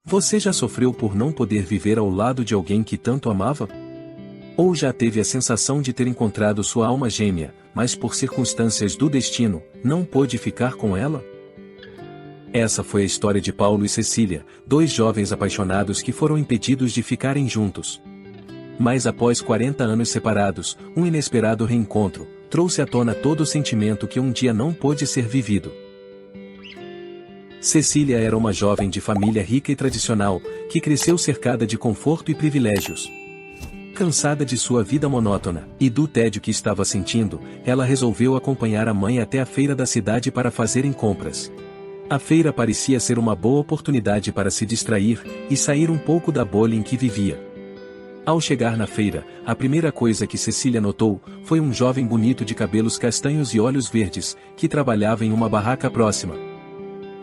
Você já sofreu por não poder viver ao lado de alguém que tanto amava? Ou já teve a sensação de ter encontrado sua alma gêmea, mas por circunstâncias do destino, não pôde ficar com ela? Essa foi a história de Paulo e Cecília, dois jovens apaixonados que foram impedidos de ficarem juntos. Mas após 40 anos separados, um inesperado reencontro trouxe à tona todo o sentimento que um dia não pôde ser vivido. Cecília era uma jovem de família rica e tradicional, que cresceu cercada de conforto e privilégios. Cansada de sua vida monótona, e do tédio que estava sentindo, ela resolveu acompanhar a mãe até a feira da cidade para fazerem compras. A feira parecia ser uma boa oportunidade para se distrair, e sair um pouco da bolha em que vivia. Ao chegar na feira, a primeira coisa que Cecília notou, foi um jovem bonito de cabelos castanhos e olhos verdes, que trabalhava em uma barraca próxima.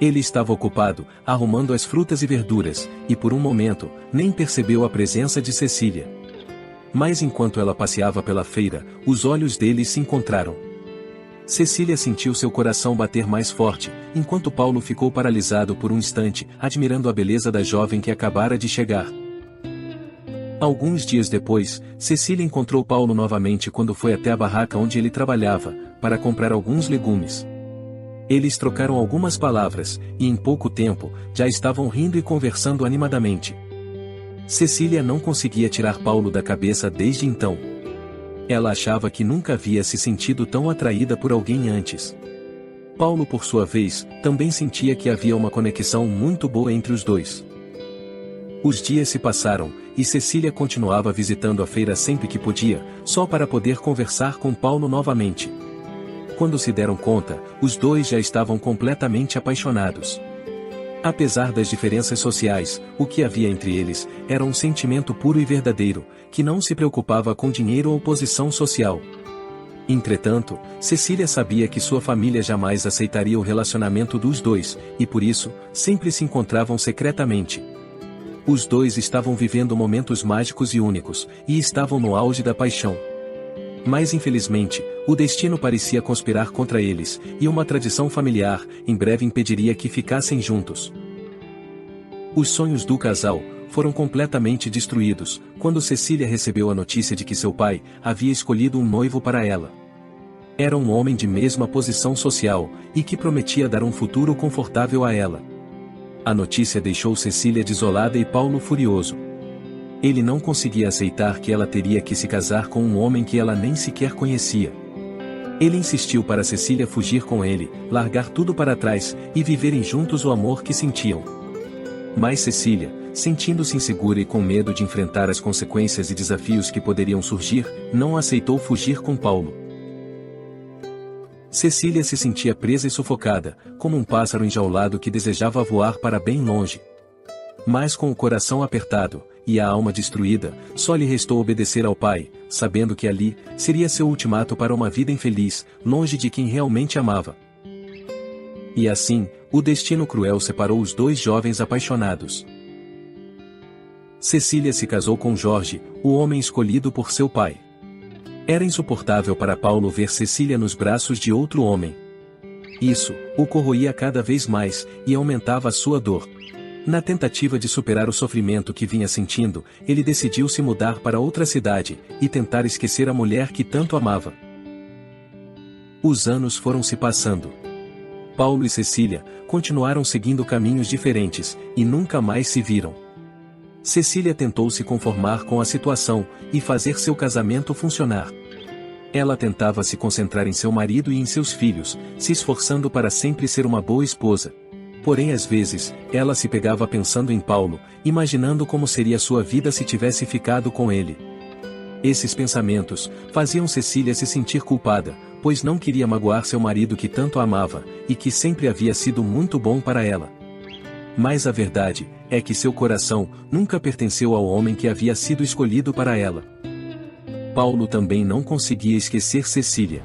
Ele estava ocupado, arrumando as frutas e verduras, e por um momento, nem percebeu a presença de Cecília. Mas enquanto ela passeava pela feira, os olhos deles se encontraram. Cecília sentiu seu coração bater mais forte, enquanto Paulo ficou paralisado por um instante, admirando a beleza da jovem que acabara de chegar. Alguns dias depois, Cecília encontrou Paulo novamente quando foi até a barraca onde ele trabalhava, para comprar alguns legumes. Eles trocaram algumas palavras, e em pouco tempo, já estavam rindo e conversando animadamente. Cecília não conseguia tirar Paulo da cabeça desde então. Ela achava que nunca havia se sentido tão atraída por alguém antes. Paulo, por sua vez, também sentia que havia uma conexão muito boa entre os dois. Os dias se passaram, e Cecília continuava visitando a feira sempre que podia, só para poder conversar com Paulo novamente. Quando se deram conta, os dois já estavam completamente apaixonados. Apesar das diferenças sociais, o que havia entre eles era um sentimento puro e verdadeiro, que não se preocupava com dinheiro ou posição social. Entretanto, Cecília sabia que sua família jamais aceitaria o relacionamento dos dois, e por isso, sempre se encontravam secretamente. Os dois estavam vivendo momentos mágicos e únicos, e estavam no auge da paixão. Mas infelizmente, o destino parecia conspirar contra eles, e uma tradição familiar, em breve impediria que ficassem juntos. Os sonhos do casal foram completamente destruídos, quando Cecília recebeu a notícia de que seu pai havia escolhido um noivo para ela. Era um homem de mesma posição social, e que prometia dar um futuro confortável a ela. A notícia deixou Cecília desolada e Paulo furioso. Ele não conseguia aceitar que ela teria que se casar com um homem que ela nem sequer conhecia. Ele insistiu para Cecília fugir com ele, largar tudo para trás, e viverem juntos o amor que sentiam. Mas Cecília, sentindo-se insegura e com medo de enfrentar as consequências e desafios que poderiam surgir, não aceitou fugir com Paulo. Cecília se sentia presa e sufocada, como um pássaro enjaulado que desejava voar para bem longe. Mas com o coração apertado, e a alma destruída, só lhe restou obedecer ao pai, sabendo que ali, seria seu ultimato para uma vida infeliz, longe de quem realmente amava. E assim, o destino cruel separou os dois jovens apaixonados. Cecília se casou com Jorge, o homem escolhido por seu pai. Era insuportável para Paulo ver Cecília nos braços de outro homem. Isso o corroía cada vez mais, e aumentava a sua dor. Na tentativa de superar o sofrimento que vinha sentindo, ele decidiu se mudar para outra cidade, e tentar esquecer a mulher que tanto amava. Os anos foram se passando. Paulo e Cecília continuaram seguindo caminhos diferentes, e nunca mais se viram. Cecília tentou se conformar com a situação, e fazer seu casamento funcionar. Ela tentava se concentrar em seu marido e em seus filhos, se esforçando para sempre ser uma boa esposa. Porém às vezes, ela se pegava pensando em Paulo, imaginando como seria sua vida se tivesse ficado com ele. Esses pensamentos faziam Cecília se sentir culpada, pois não queria magoar seu marido que tanto amava, e que sempre havia sido muito bom para ela. Mas a verdade é que seu coração nunca pertenceu ao homem que havia sido escolhido para ela. Paulo também não conseguia esquecer Cecília.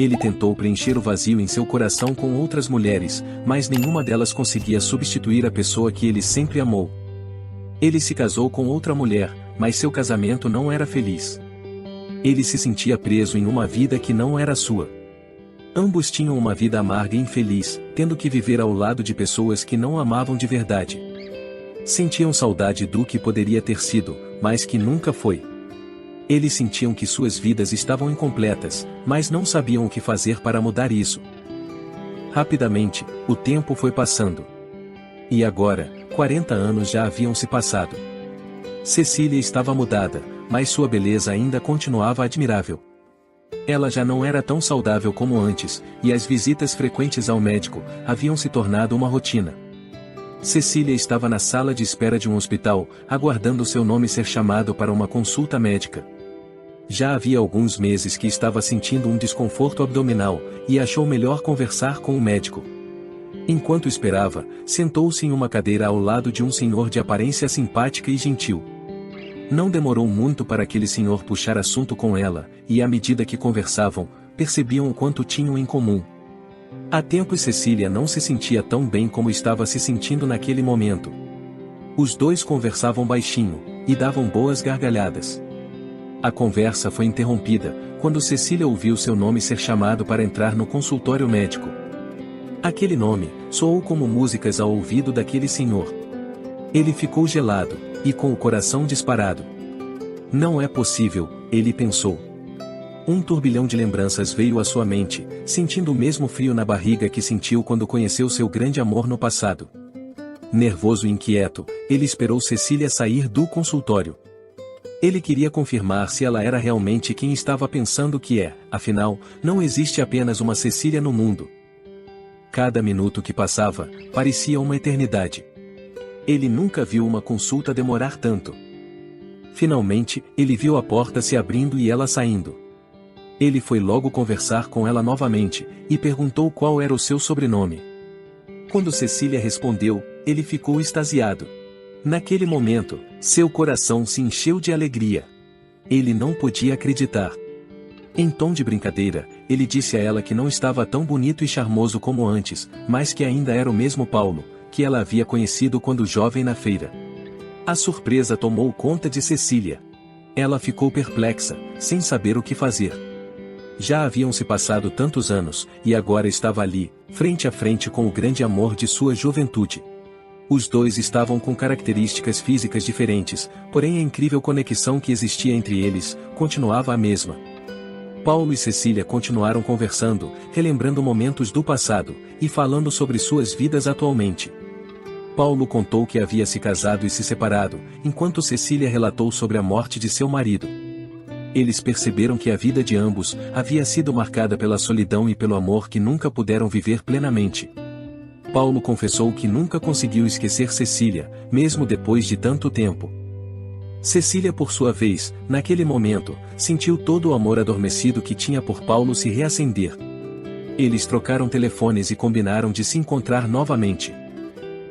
Ele tentou preencher o vazio em seu coração com outras mulheres, mas nenhuma delas conseguia substituir a pessoa que ele sempre amou. Ele se casou com outra mulher, mas seu casamento não era feliz. Ele se sentia preso em uma vida que não era sua. Ambos tinham uma vida amarga e infeliz, tendo que viver ao lado de pessoas que não amavam de verdade. Sentiam saudade do que poderia ter sido, mas que nunca foi. Eles sentiam que suas vidas estavam incompletas, mas não sabiam o que fazer para mudar isso. Rapidamente, o tempo foi passando. E agora, 40 anos já haviam se passado. Cecília estava mudada, mas sua beleza ainda continuava admirável. Ela já não era tão saudável como antes, e as visitas frequentes ao médico haviam se tornado uma rotina. Cecília estava na sala de espera de um hospital, aguardando seu nome ser chamado para uma consulta médica. Já havia alguns meses que estava sentindo um desconforto abdominal, e achou melhor conversar com o médico. Enquanto esperava, sentou-se em uma cadeira ao lado de um senhor de aparência simpática e gentil. Não demorou muito para aquele senhor puxar assunto com ela, e à medida que conversavam, percebiam o quanto tinham em comum. Há tempos Cecília não se sentia tão bem como estava se sentindo naquele momento. Os dois conversavam baixinho, e davam boas gargalhadas. A conversa foi interrompida, quando Cecília ouviu seu nome ser chamado para entrar no consultório médico. Aquele nome soou como músicas ao ouvido daquele senhor. Ele ficou gelado, e com o coração disparado. Não é possível, ele pensou. Um turbilhão de lembranças veio à sua mente, sentindo o mesmo frio na barriga que sentiu quando conheceu seu grande amor no passado. Nervoso e inquieto, ele esperou Cecília sair do consultório. Ele queria confirmar se ela era realmente quem estava pensando que é, afinal, não existe apenas uma Cecília no mundo. Cada minuto que passava, parecia uma eternidade. Ele nunca viu uma consulta demorar tanto. Finalmente, ele viu a porta se abrindo e ela saindo. Ele foi logo conversar com ela novamente, e perguntou qual era o seu sobrenome. Quando Cecília respondeu, ele ficou extasiado. Naquele momento, seu coração se encheu de alegria. Ele não podia acreditar. Em tom de brincadeira, ele disse a ela que não estava tão bonito e charmoso como antes, mas que ainda era o mesmo Paulo, que ela havia conhecido quando jovem na feira. A surpresa tomou conta de Cecília. Ela ficou perplexa, sem saber o que fazer. Já haviam se passado tantos anos, e agora estava ali, frente a frente com o grande amor de sua juventude. Os dois estavam com características físicas diferentes, porém a incrível conexão que existia entre eles continuava a mesma. Paulo e Cecília continuaram conversando, relembrando momentos do passado, e falando sobre suas vidas atualmente. Paulo contou que havia se casado e se separado, enquanto Cecília relatou sobre a morte de seu marido. Eles perceberam que a vida de ambos havia sido marcada pela solidão e pelo amor que nunca puderam viver plenamente. Paulo confessou que nunca conseguiu esquecer Cecília, mesmo depois de tanto tempo. Cecília, por sua vez, naquele momento, sentiu todo o amor adormecido que tinha por Paulo se reacender. Eles trocaram telefones e combinaram de se encontrar novamente.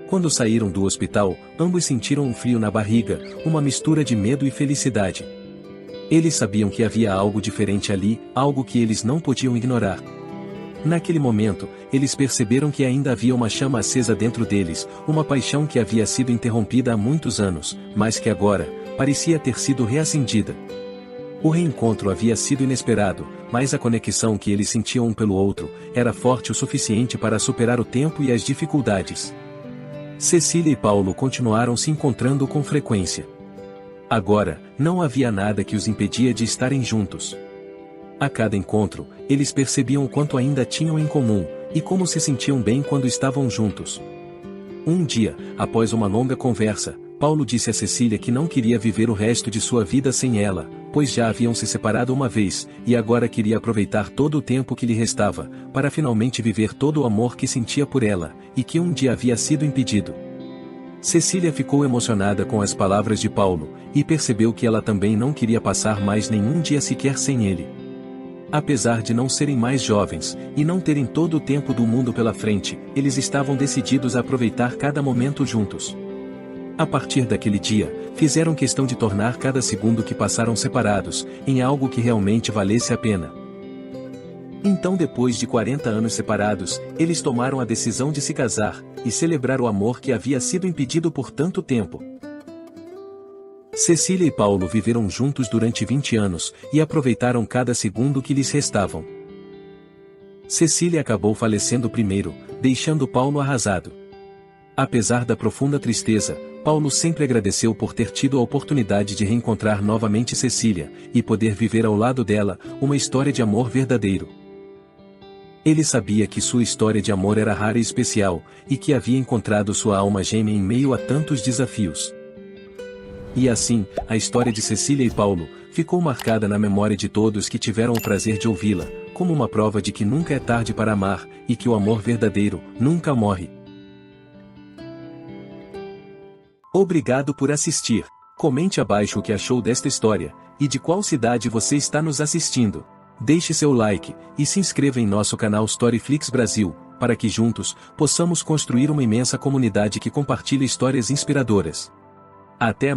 Quando saíram do hospital, ambos sentiram um frio na barriga, uma mistura de medo e felicidade. Eles sabiam que havia algo diferente ali, algo que eles não podiam ignorar. Naquele momento, eles perceberam que ainda havia uma chama acesa dentro deles, uma paixão que havia sido interrompida há muitos anos, mas que agora, parecia ter sido reacendida. O reencontro havia sido inesperado, mas a conexão que eles sentiam um pelo outro, era forte o suficiente para superar o tempo e as dificuldades. Cecília e Paulo continuaram se encontrando com frequência. Agora, não havia nada que os impedia de estarem juntos. A cada encontro, eles percebiam o quanto ainda tinham em comum, e como se sentiam bem quando estavam juntos. Um dia, após uma longa conversa, Paulo disse a Cecília que não queria viver o resto de sua vida sem ela, pois já haviam se separado uma vez, e agora queria aproveitar todo o tempo que lhe restava, para finalmente viver todo o amor que sentia por ela, e que um dia havia sido impedido. Cecília ficou emocionada com as palavras de Paulo, e percebeu que ela também não queria passar mais nenhum dia sequer sem ele. Apesar de não serem mais jovens, e não terem todo o tempo do mundo pela frente, eles estavam decididos a aproveitar cada momento juntos. A partir daquele dia, fizeram questão de tornar cada segundo que passaram separados, em algo que realmente valesse a pena. Então, depois de 40 anos separados, eles tomaram a decisão de se casar, e celebrar o amor que havia sido impedido por tanto tempo. Cecília e Paulo viveram juntos durante 20 anos, e aproveitaram cada segundo que lhes restavam. Cecília acabou falecendo primeiro, deixando Paulo arrasado. Apesar da profunda tristeza, Paulo sempre agradeceu por ter tido a oportunidade de reencontrar novamente Cecília, e poder viver ao lado dela, uma história de amor verdadeiro. Ele sabia que sua história de amor era rara e especial, e que havia encontrado sua alma gêmea em meio a tantos desafios. E assim, a história de Cecília e Paulo, ficou marcada na memória de todos que tiveram o prazer de ouvi-la, como uma prova de que nunca é tarde para amar, e que o amor verdadeiro, nunca morre. Obrigado por assistir. Comente abaixo o que achou desta história, e de qual cidade você está nos assistindo. Deixe seu like, e se inscreva em nosso canal Storyflix Brasil, para que juntos, possamos construir uma imensa comunidade que compartilha histórias inspiradoras. Até